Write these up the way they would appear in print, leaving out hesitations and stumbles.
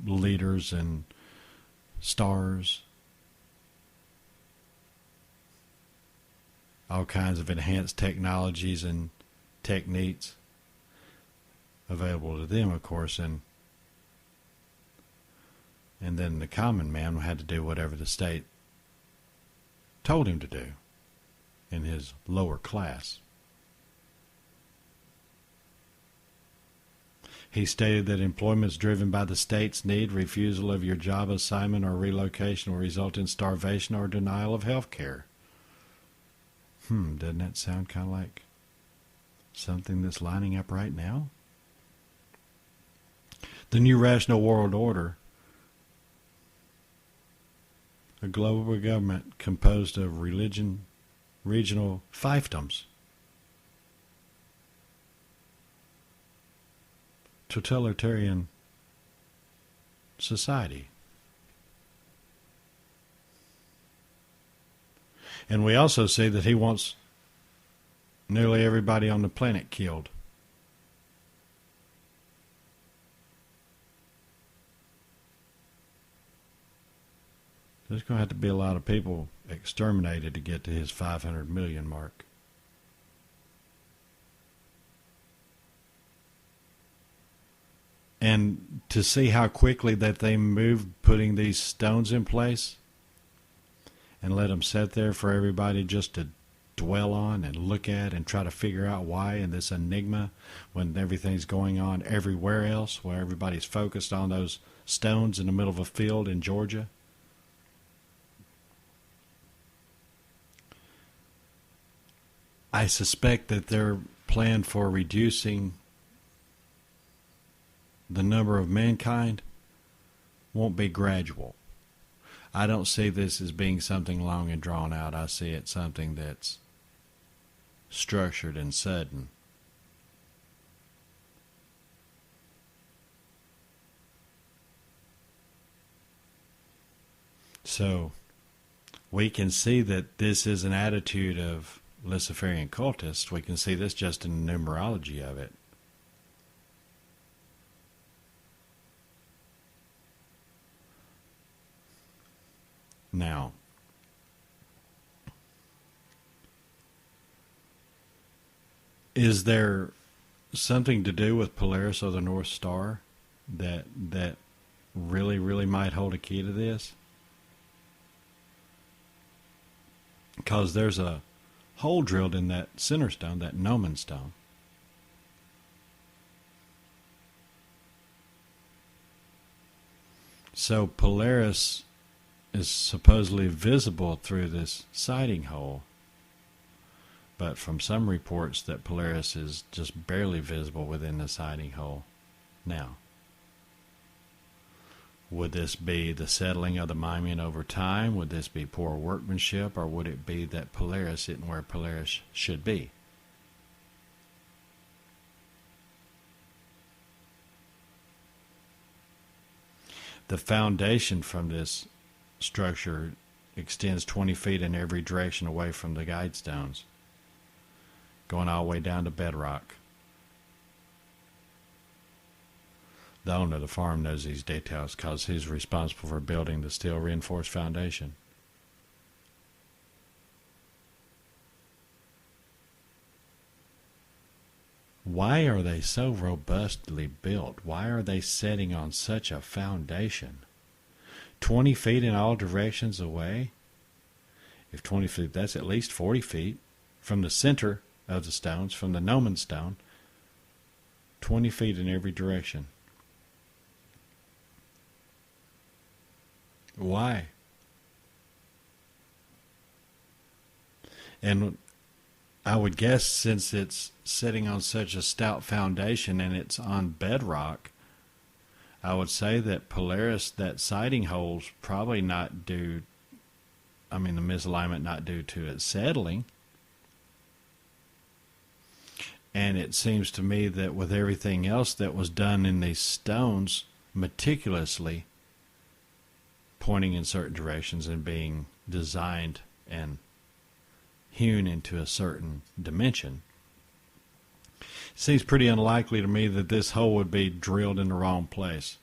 leaders and stars, all kinds of enhanced technologies and techniques available to them, of course, and then the common man had to do whatever the state told him to do in his lower class. He stated that employment is driven by the state's need. Refusal of your job assignment or relocation will result in starvation or denial of health care. Doesn't that sound kind of like something that's lining up right now? The new rational world order, a global government composed of regional fiefdoms, totalitarian society. And we also see that he wants nearly everybody on the planet killed. There's going to have to be a lot of people exterminated to get to his 500 million mark. And to see how quickly that they moved putting these stones in place and let them sit there for everybody just to dwell on and look at and try to figure out why in this enigma when everything's going on everywhere else, where everybody's focused on those stones in the middle of a field in Georgia. I suspect that their plan for reducing the number of mankind won't be gradual. I don't see this as being something long and drawn out. I see it something that's structured and sudden. So we can see that this is an attitude of Luciferian cultists. We can see this just in the numerology of it. Now, is there something to do with Polaris or the North Star that really might hold a key to this? Because there's a hole drilled in that center stone, that Mowerman stone. So Polaris is supposedly visible through this sighting hole, but from some reports that Polaris is just barely visible within the sighting hole. Now, would this be the settling of the Mowerman over time? Would this be poor workmanship, or would it be that Polaris isn't where Polaris should be? The foundation from this structure extends 20 feet in every direction away from the guide stones, going all the way down to bedrock. The owner of the farm knows these details because he's responsible for building the steel reinforced foundation. Why are they so robustly built? Why are they setting on such a foundation? 20 feet in all directions away? If 20 feet, that's at least 40 feet from the center of the stones, from the Mowerman stone. 20 feet in every direction. Why? And I would guess since it's sitting on such a stout foundation and it's on bedrock, I would say that Polaris, that sighting hole's probably not due, the misalignment not due to it settling. And it seems to me that with everything else that was done in these stones, meticulously pointing in certain directions and being designed and hewn into a certain dimension, it seems pretty unlikely to me that this hole would be drilled in the wrong place.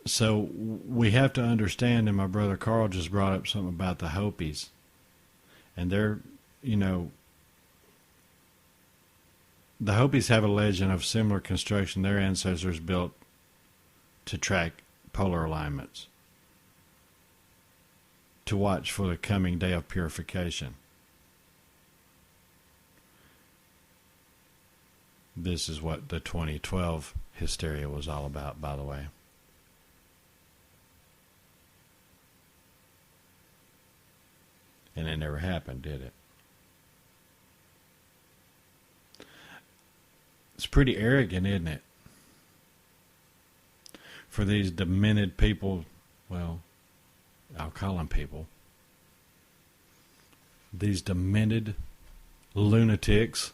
So we have to understand, and my brother Carl just brought up something about the Hopis. And they're, you know, the Hopis have a legend of similar construction their ancestors built to track polar alignments, to watch for the coming day of purification. This is what the 2012 hysteria was all about, by the way. And it never happened, did it? It's pretty arrogant, isn't it? For these demented people, well, I'll call them people. These demented lunatics,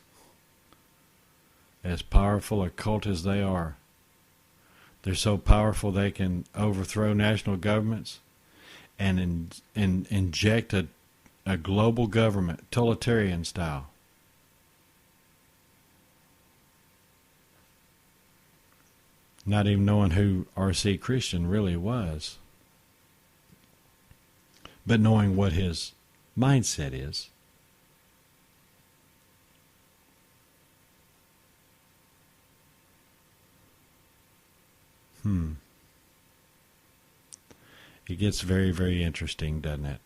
as powerful a cult as they are, they're so powerful they can overthrow national governments and inject a global government, totalitarian style. Not even knowing who R.C. Christian really was, but knowing what his mindset is. It gets very, very interesting, doesn't it?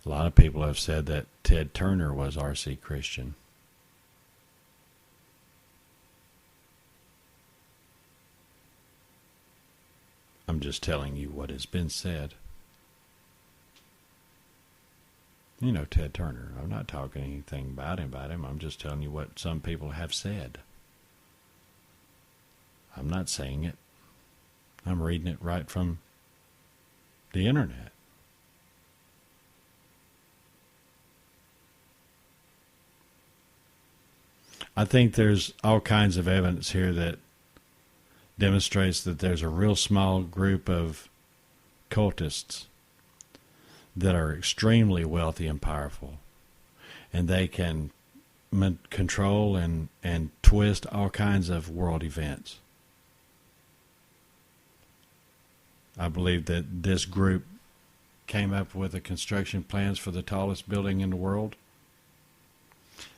A lot of people have said that Ted Turner was R.C. Christian. I'm just telling you what has been said. You know Ted Turner. I'm not talking anything about him. I'm just telling you what some people have said. I'm not saying it. I'm reading it right from the internet. I think there's all kinds of evidence here that demonstrates that there's a real small group of cultists that are extremely wealthy and powerful, and they can control and twist all kinds of world events. I believe that this group came up with the construction plans for the tallest building in the world.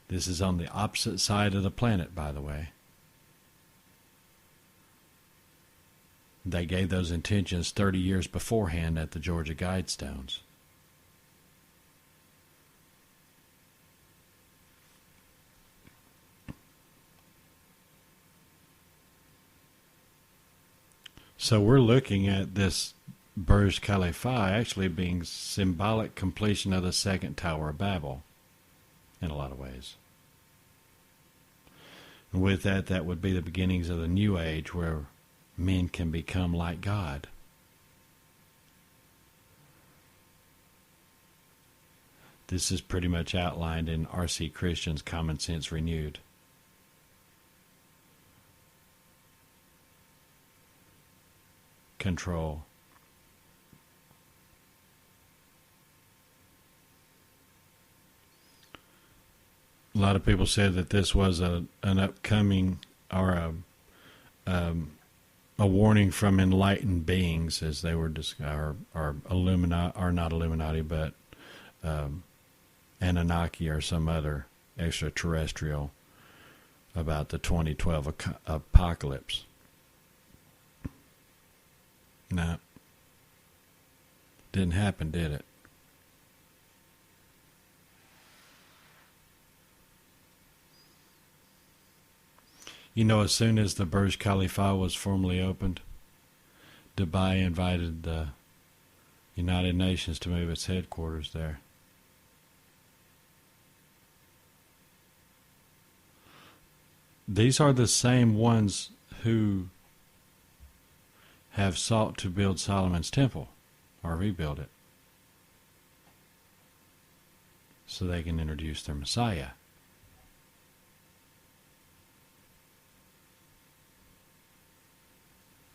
This is on the opposite side of the planet, by the way. They gave those intentions 30 years beforehand at the Georgia Guidestones. So we're looking at this Burj Khalifa actually being symbolic completion of the second Tower of Babel in a lot of ways. And with that, that would be the beginnings of the new age where men can become like God. This is pretty much outlined in R.C. Christian's Common Sense Renewed. Control. A lot of people said that this was an upcoming or a warning from enlightened beings, as they were or Illuminati, or not Illuminati, but Anunnaki or some other extraterrestrial, about the 2012 apocalypse. No, didn't happen, did it? You know, as soon as the Burj Khalifa was formally opened, Dubai invited the United Nations to move its headquarters there. These are the same ones who have sought to build Solomon's temple, or rebuild it, so they can introduce their Messiah.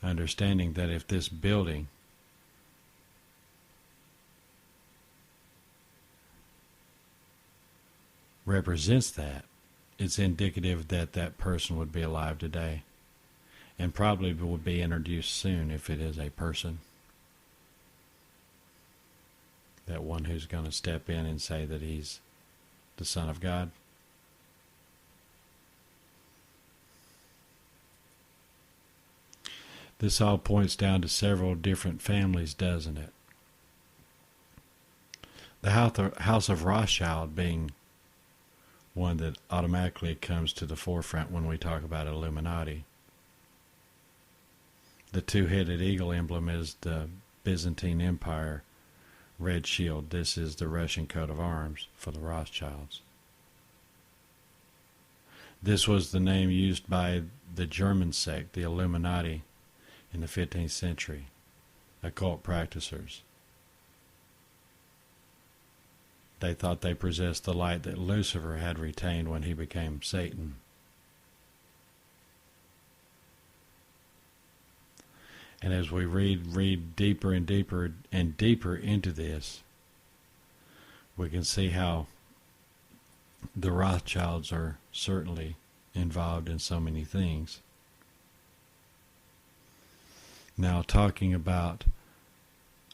Understanding that if this building represents that, it's indicative that that person would be alive today, and probably will be introduced soon if it is a person. That one who's going to step in and say that he's the Son of God. This all points down to several different families, doesn't it? The House of Rothschild being one that automatically comes to the forefront when we talk about Illuminati. The two-headed eagle emblem is the Byzantine Empire red shield. This is the Russian coat of arms for the Rothschilds. This was the name used by the German sect, the Illuminati, in the 15th century, occult practitioners. They thought they possessed the light that Lucifer had retained when he became Satan. And as we read deeper and deeper and deeper into this, we can see how the Rothschilds are certainly involved in so many things. Now, talking about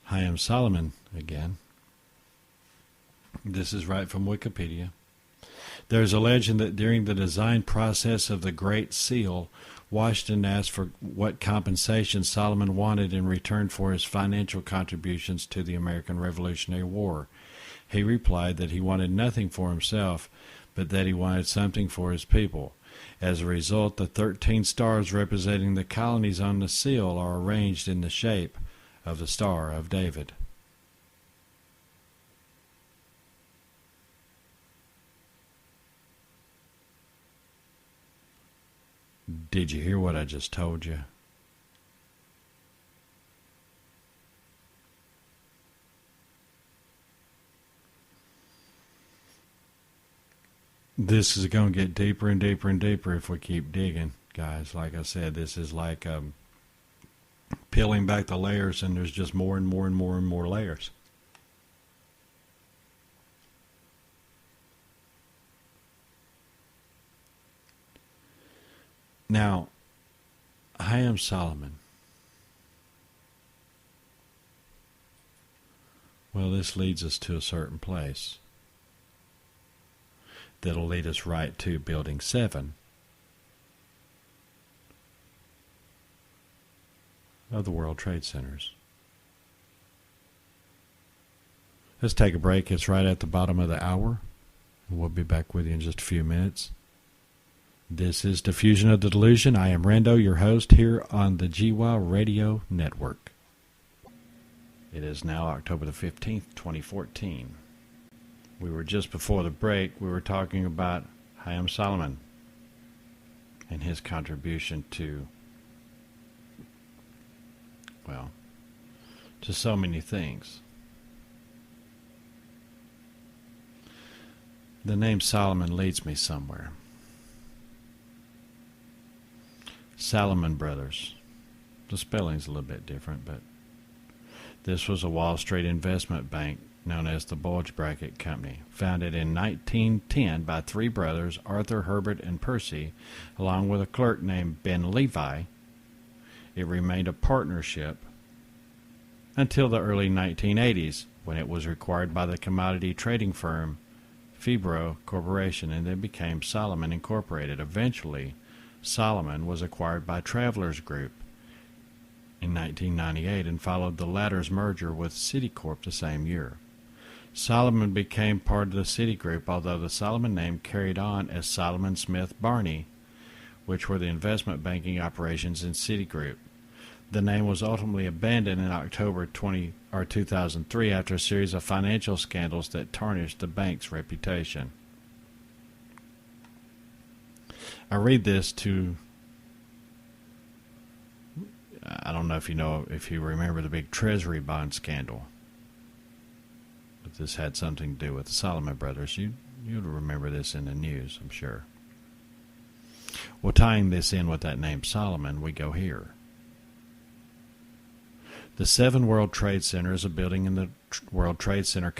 Chaim Solomon again, this is right from Wikipedia. There is a legend that during the design process of the Great Seal, Washington asked for what compensation Solomon wanted in return for his financial contributions to the American Revolutionary War. He replied that he wanted nothing for himself, but that he wanted something for his people. As a result, the 13 stars representing the colonies on the seal are arranged in the shape of the Star of David. Did you hear what I just told you? This is going to get deeper and deeper and deeper if we keep digging, guys. Like I said, this is like peeling back the layers, and there's just more and more and more and more layers. Now, Chaim Solomon. Well, this leads us to a certain place that'll lead us right to Building 7 of the World Trade Centers. Let's take a break. It's right at the bottom of the hour. We'll be back with you in just a few minutes. This is Diffusion of the Delusion. I am Rando, your host here on the GWA Radio Network. It is now October the 15th, 2014. We were just before the break, we were talking about Chaim Solomon and his contribution to, well, to so many things. The name Solomon leads me somewhere. Salomon Brothers. The spelling's a little bit different, but this was a Wall Street investment bank known as the Bulge Bracket Company, founded in 1910 by three brothers, Arthur, Herbert, and Percy, along with a clerk named Ben Levi. It remained a partnership until the early 1980s, when it was acquired by the commodity trading firm Fibro Corporation, and then became Solomon Incorporated. Eventually, Solomon was acquired by Travelers Group in 1998 and followed the latter's merger with Citicorp the same year. Solomon became part of the Citigroup, although the Solomon name carried on as Solomon Smith Barney, which were the investment banking operations in Citigroup. The name was ultimately abandoned in October 2003 after a series of financial scandals that tarnished the bank's reputation. I read this to, I don't know if you remember the big Treasury bond scandal. But this had something to do with the Solomon Brothers. You'd remember this in the news, I'm sure. Well, tying this in with that name Solomon, we go here. The 7 World Trade Center is a building in the World Trade Center